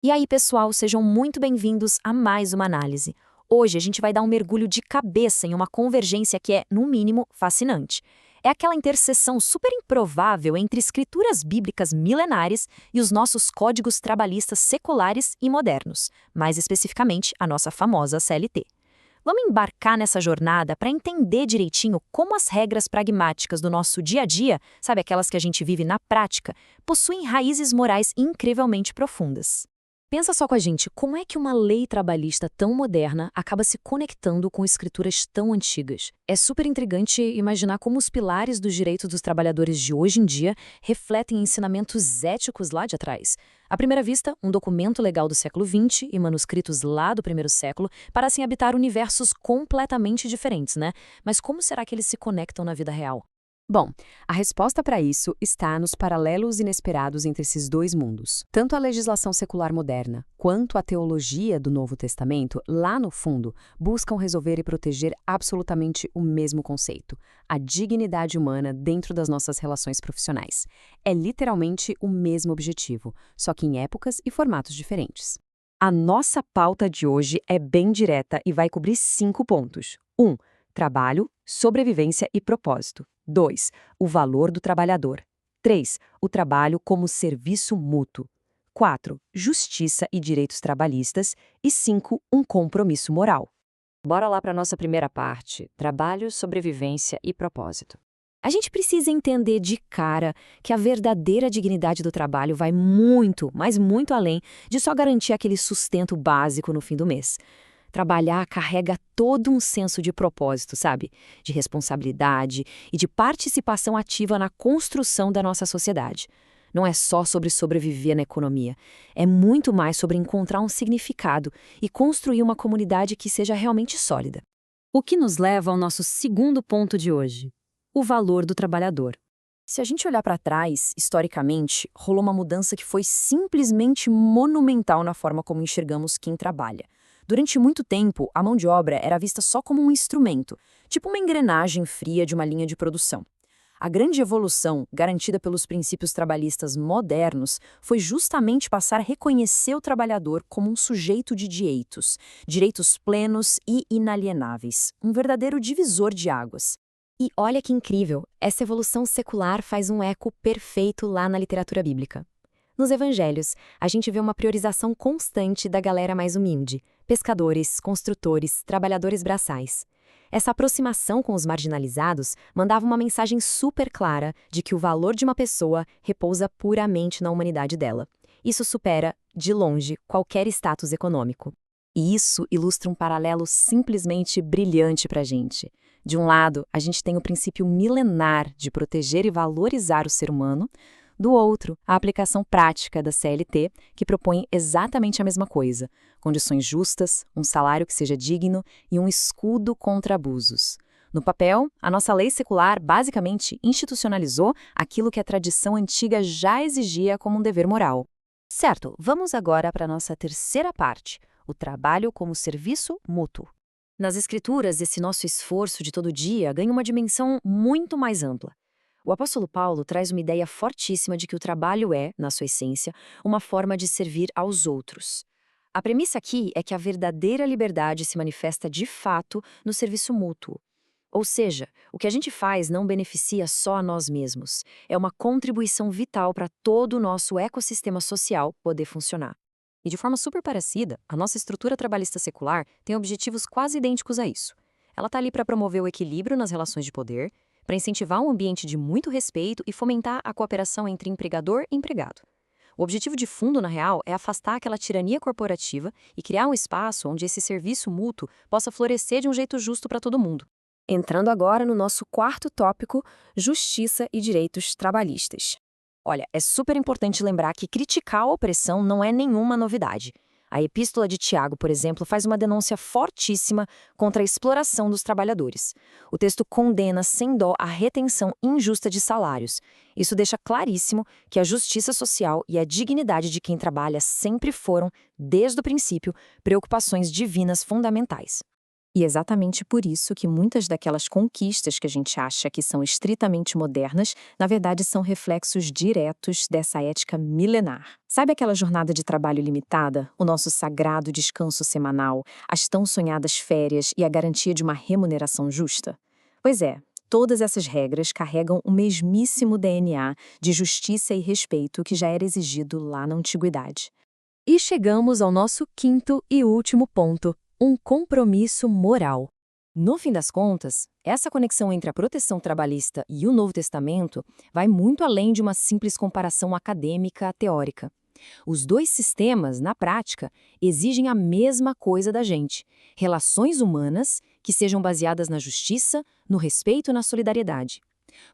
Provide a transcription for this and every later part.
E aí, pessoal, sejam muito bem-vindos a mais uma análise. Hoje a gente vai dar um mergulho de cabeça em uma convergência que é, no mínimo, fascinante. É aquela interseção super improvável entre escrituras bíblicas milenares e os nossos códigos trabalhistas seculares e modernos, mais especificamente a nossa famosa CLT. Vamos embarcar nessa jornada para entender direitinho como as regras pragmáticas do nosso dia a dia, sabe aquelas que a gente vive na prática, possuem raízes morais incrivelmente profundas. Pensa só com a gente, como é que uma lei trabalhista tão moderna acaba se conectando com escrituras tão antigas? É super intrigante imaginar como os pilares dos direitos dos trabalhadores de hoje em dia refletem ensinamentos éticos lá de atrás. À primeira vista, um documento legal do século XX e manuscritos lá do primeiro século parecem habitar universos completamente diferentes, né? Mas como será que eles se conectam na vida real? Bom, a resposta para isso está nos paralelos inesperados entre esses dois mundos. Tanto a legislação secular moderna quanto a teologia do Novo Testamento, lá no fundo, buscam resolver e proteger absolutamente o mesmo conceito: a dignidade humana dentro das nossas relações profissionais. É literalmente o mesmo objetivo, só que em épocas e formatos diferentes. A nossa pauta de hoje é bem direta e vai cobrir 5 pontos. 1. Trabalho, sobrevivência e propósito. 2. O valor do trabalhador. 3. O trabalho como serviço mútuo. 4. Justiça e direitos trabalhistas. E 5. Um compromisso moral. Bora lá para a nossa primeira parte: trabalho, sobrevivência e propósito. A gente precisa entender de cara que a verdadeira dignidade do trabalho vai muito, mas muito além de só garantir aquele sustento básico no fim do mês. Trabalhar carrega todo um senso de propósito, sabe? De responsabilidade e de participação ativa na construção da nossa sociedade. Não é só sobre sobreviver na economia. É muito mais sobre encontrar um significado e construir uma comunidade que seja realmente sólida. O que nos leva ao nosso segundo ponto de hoje: o valor do trabalhador. Se a gente olhar para trás, historicamente, rolou uma mudança que foi simplesmente monumental na forma como enxergamos quem trabalha. Durante muito tempo, a mão de obra era vista só como um instrumento, tipo uma engrenagem fria de uma linha de produção. A grande evolução, garantida pelos princípios trabalhistas modernos, foi justamente passar a reconhecer o trabalhador como um sujeito de direitos, direitos plenos e inalienáveis, um verdadeiro divisor de águas. E olha que incrível, essa evolução secular faz um eco perfeito lá na literatura bíblica. Nos evangelhos, a gente vê uma priorização constante da galera mais humilde: pescadores, construtores, trabalhadores braçais. Essa aproximação com os marginalizados mandava uma mensagem super clara de que o valor de uma pessoa repousa puramente na humanidade dela. Isso supera, de longe, qualquer status econômico. E isso ilustra um paralelo simplesmente brilhante para a gente. De um lado, a gente tem o princípio milenar de proteger e valorizar o ser humano. Do outro, a aplicação prática da CLT, que propõe exatamente a mesma coisa: condições justas, um salário que seja digno e um escudo contra abusos. No papel, a nossa lei secular basicamente institucionalizou aquilo que a tradição antiga já exigia como um dever moral. Certo, vamos agora para a nossa terceira parte: o trabalho como serviço mútuo. Nas Escrituras, esse nosso esforço de todo dia ganha uma dimensão muito mais ampla. O apóstolo Paulo traz uma ideia fortíssima de que o trabalho é, na sua essência, uma forma de servir aos outros. A premissa aqui é que a verdadeira liberdade se manifesta de fato no serviço mútuo. Ou seja, o que a gente faz não beneficia só a nós mesmos. É uma contribuição vital para todo o nosso ecossistema social poder funcionar. E de forma super parecida, a nossa estrutura trabalhista secular tem objetivos quase idênticos a isso. Ela está ali para promover o equilíbrio nas relações de poder, para incentivar um ambiente de muito respeito e fomentar a cooperação entre empregador e empregado. O objetivo de fundo, na real, é afastar aquela tirania corporativa e criar um espaço onde esse serviço mútuo possa florescer de um jeito justo para todo mundo. Entrando agora no nosso quarto tópico: justiça e direitos trabalhistas. Olha, é super importante lembrar que criticar a opressão não é nenhuma novidade. A Epístola de Tiago, por exemplo, faz uma denúncia fortíssima contra a exploração dos trabalhadores. O texto condena sem dó a retenção injusta de salários. Isso deixa claríssimo que a justiça social e a dignidade de quem trabalha sempre foram, desde o princípio, preocupações divinas fundamentais. E é exatamente por isso que muitas daquelas conquistas que a gente acha que são estritamente modernas, na verdade são reflexos diretos dessa ética milenar. Sabe aquela jornada de trabalho limitada, o nosso sagrado descanso semanal, as tão sonhadas férias e a garantia de uma remuneração justa? Pois é, todas essas regras carregam o mesmíssimo DNA de justiça e respeito que já era exigido lá na antiguidade. E chegamos ao nosso quinto e último ponto: um compromisso moral. No fim das contas, essa conexão entre a proteção trabalhista e o Novo Testamento vai muito além de uma simples comparação acadêmica teórica. Os dois sistemas, na prática, exigem a mesma coisa da gente: relações humanas que sejam baseadas na justiça, no respeito e na solidariedade.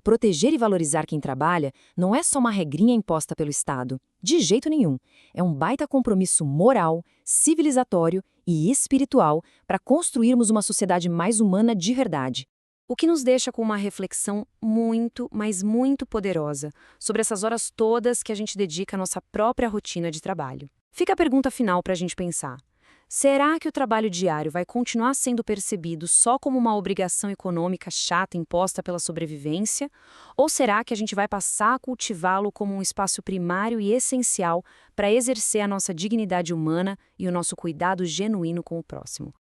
Proteger e valorizar quem trabalha não é só uma regrinha imposta pelo Estado. De jeito nenhum. É um baita compromisso moral, civilizatório e espiritual para construirmos uma sociedade mais humana de verdade. O que nos deixa com uma reflexão muito, mas muito poderosa sobre essas horas todas que a gente dedica à nossa própria rotina de trabalho. Fica a pergunta final para a gente pensar. Será que o trabalho diário vai continuar sendo percebido só como uma obrigação econômica chata imposta pela sobrevivência? Ou será que a gente vai passar a cultivá-lo como um espaço primário e essencial para exercer a nossa dignidade humana e o nosso cuidado genuíno com o próximo?